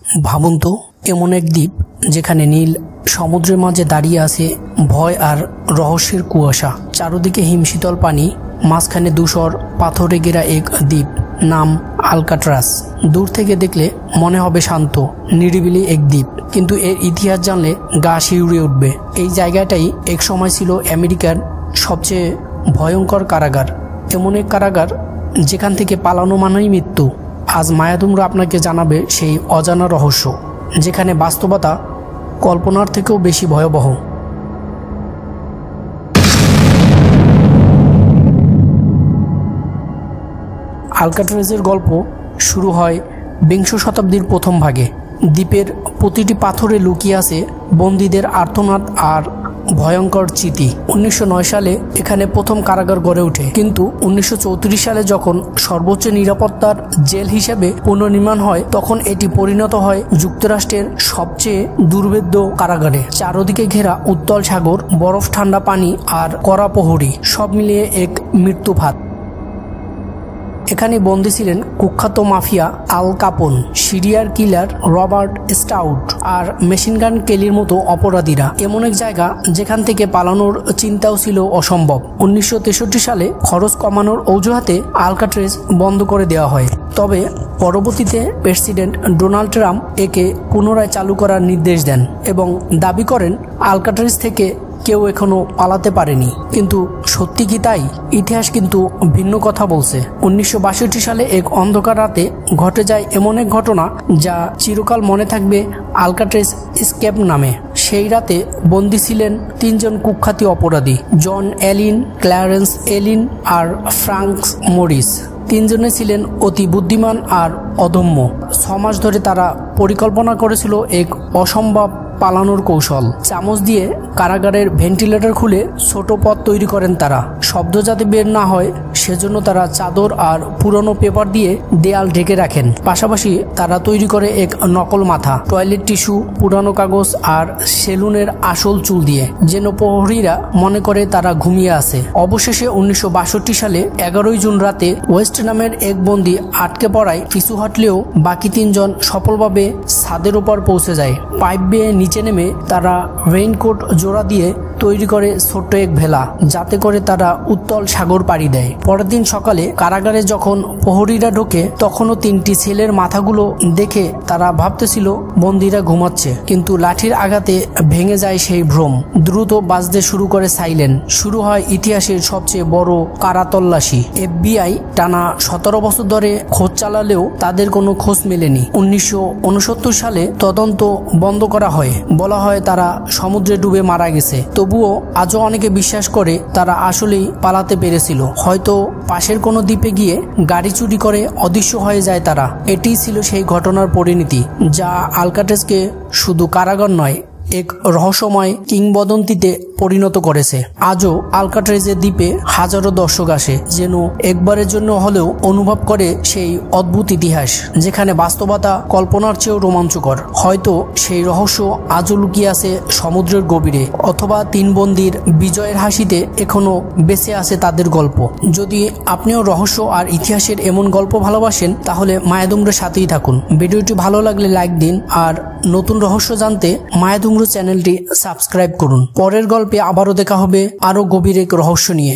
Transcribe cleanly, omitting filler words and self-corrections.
ভাবুন তো, এমন এক দ্বীপ যেখানে নীল সমুদ্রের মাঝে দাঁড়িয়ে আছে ভয় আর রহস্যের কুয়াশা। চারদিকে হিমশীতল পানি, মাঝখানে ধূসর পাথরে ঘেরা এক দ্বীপ, নাম আলকাট্রাস। দূর থেকে দেখলে মনে হবে শান্ত নিরিবিলি এক দ্বীপ, কিন্তু এর ইতিহাস জানলে গা শিউরে উঠবে। এই জায়গাটাই এক সময় ছিল আমেরিকার সবচেয়ে ভয়ঙ্কর কারাগার, এমন এক কারাগার যেখান থেকে পালানো মানেই মৃত্যু। আজ মায়াদুমরা আপনাকে জানাবে সেই অজানা রহস্য, যেখানে বাস্তবতা কল্পনার থেকেও বেশি ভয়াবহ। আলকাট্রাজের গল্প শুরু হয় বিংশ শতাব্দীর প্রথম ভাগে। দ্বীপের প্রতিটি পাথরে লুকিয়ে আছে বন্দীদের আর্তনাদ আর ভয়ঙ্কর চিতি। 1909 সালে এখানে প্রথম কারাগার গড়ে ওঠে, কিন্তু 1934 সালে যখন সর্বোচ্চ নিরাপত্তার জেল হিসেবে পুনর্নির্মাণ হয়, তখন এটি পরিণত হয় যুক্তরাষ্ট্রের সবচেয়ে দুর্ভেদ্য কারাগারে। চারদিকে ঘেরা উত্তাল সাগর, বরফ ঠান্ডা পানি আর কড়া প্রহরী, সব মিলিয়ে এক মৃত্যুফাত। এখানে বন্দী ছিলেন কুখ্যাত মাফিয়া আল কাপন, সিরিয়ার কিলার রবার্ট স্টাউট আর মেশিনগান কেলির মতো অপরাধীরা। এমন এক জায়গা যেখান থেকে পালানোর চিন্তাও ছিল অসম্ভব। 1963 সালে খরচ কমানোর অজুহাতে আলকাট্রাজ বন্ধ করে দেওয়া হয়, তবে পরবর্তীতে প্রেসিডেন্ট ডোনাল্ড ট্রাম্প একে পুনরায় চালু করার নির্দেশ দেন এবং দাবি করেন আলকাট্রাজ থেকে কেউ এখনো পালাতে পারেনি। কিন্তু সত্যি কি তাই? ইতিহাস কিন্তু ভিন্ন কথা বলছে। 1962 সালে এক অন্ধকার রাতে ঘটে যায় এমন এক ঘটনা যা চিরকাল মনে থাকবে আলকাট্রাজ এসকেপ নামে। সেই রাতে বন্দী ছিলেন তিনজন কুখ্যাত অপরাধী, জন এলিন, ক্ল্যারেন্স এলিন আর ফ্রাঙ্ক মরিস। তিনজনে ছিলেন অতি বুদ্ধিমান আর অদম্য। 6 মাস ধরে তারা পরিকল্পনা করেছিল এক অসম্ভব পালানোর কৌশল। চামচ দিয়ে কারাগারের ভেন্টিলেটর খুলে ছোট পথ তৈরি করেন তারা। শব্দ যাতে বের না হয় সেজন্য তারা চাদর আর পুরনো পেপার দিয়ে দেয়াল ঢেকে রাখেন। পাশাপাশি তারা তৈরি করে এক নকল মাথা, টয়লেট টিস্যু, পুরানো কাগজ আর সেলুনের আসল চুল দিয়ে, যেন প্রহরীরা মনে করে তারা ঘুমিয়ে আছে। অবশেষে 1962 সালে 11 জুন রাতে ওয়েস্ট নামের এক বন্দী আটকে পড়ায় পিছু হটলেও বাকি তিনজন সফলভাবে ছাদের উপর পৌঁছে যায়। পাইপ বেয়ে নিচে নেমে তারা রেইনকোট জোড়া দিয়ে তৈরি করে ছোট্ট এক ভেলা, যাতে করে তারা উত্তাল সাগর পাড়ি দেয়। পরের দিন সকালে কারাগারে যখন প্রহরীরা ঢোকে, তখনও 3টি ছেলের মাথাগুলো দেখে তারা ভাবতেছিল বন্দীরা ঘুমাচ্ছে, কিন্তু লাঠির আঘাতে ভেঙে যায় সেই ভ্রম। দ্রুত বাজতে শুরু করে সাইলেন। শুরু হয় ইতিহাসের সবচেয়ে বড় কারা তল্লাশি। FBI টানা 17 বছর ধরে খোঁজ চালালেও তাদের কোনো খোঁজ মেলেনি। 1969 সালে তদন্ত বন্ধ করা হয়। বলা হয় তারা সমুদ্রে ডুবে মারা গেছে। তবুও আজও অনেকে বিশ্বাস করে তারা আসলেই পালাতে পেরেছিল। হয়তো পাশের কোনো দ্বীপে গিয়ে গাড়ি চুরি করে অদৃশ্য হয়ে যায় তারা। এটিই ছিল সেই ঘটনার পরিণতি যা আলকাট্রাজকে শুধু কারাগার নয়, এক রহস্যময় কিংবদন্তিতে পরিণত করেছে। আজও আলকাট্রাজের দ্বীপে হাজারো দর্শক আসে, যেন একবারের জন্য হলেও অনুভব করে সেই অদ্ভুত ইতিহাস, যেখানে বাস্তবতা কল্পনার চেয়েও রোমাঞ্চকর। হয়তো সেই রহস্য আজও লুকিয়ে আছে সমুদ্রের গভীরে, অথবা 3 বন্দীর বিজয়ের হাসিতে এখনো বেঁচে আছে তাদের গল্প। যদি আপনিও রহস্য আর ইতিহাসের এমন গল্প ভালোবাসেন, তাহলে মায়াদুমরার সাথেই থাকুন। ভিডিওটি ভালো লাগলে লাইক দিন, আর নতুন রহস্য জানতে মায়াদুমরা চ্যানেলটি সাবস্ক্রাইব করুন। পরের গল্পে আবারও দেখা হবে আরো গভীর এক রহস্য নিয়ে।